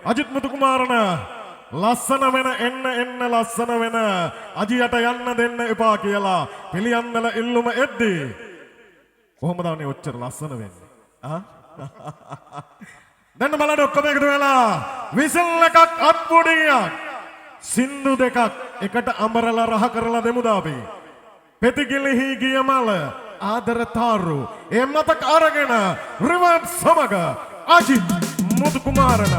අජිත් මුතුකුමාරන ලස්සන වෙන එන්න ලස්සන වෙන අජියට යන්න දෙන්න එපා කියලා පිළියන්නල ඉල්ලුම එද්දී කොහොමද අනේ ඔච්චර ලස්සන වෙන්නේ දැන් බලන්න ඔක්කොම එකතු වෙලා විසල් එකක් අත්පොඩියක් සින්දු දෙකක් එකට අඹරලා රහ කරලා දෙමුද අපි පෙතිගිලිහි ගිය මල ආදර තාරු ඒ මතක අරගෙන රිවර්බ් සමග අජිත් මුතුකුමාරන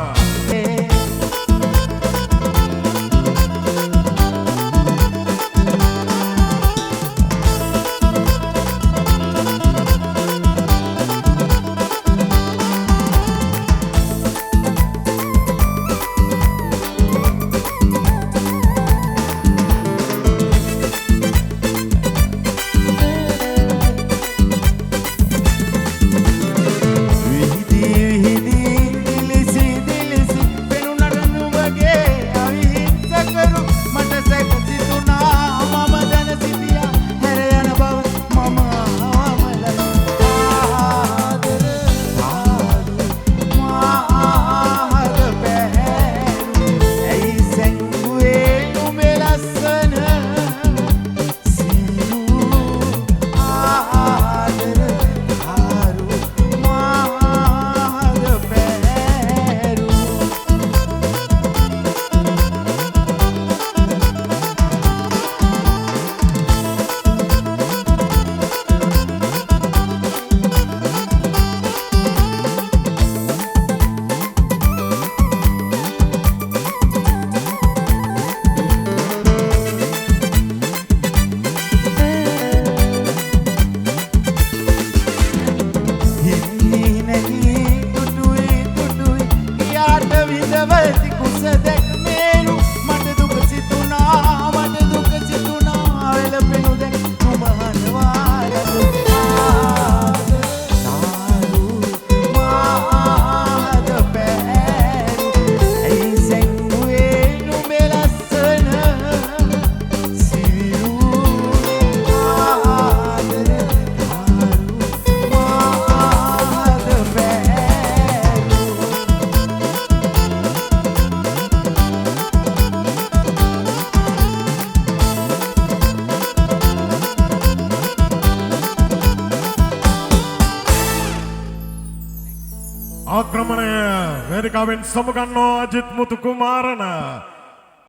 ආක්‍රමණය වේදිකාවෙන් සමුගන්නෝ අජිත් මුතුකුමාරන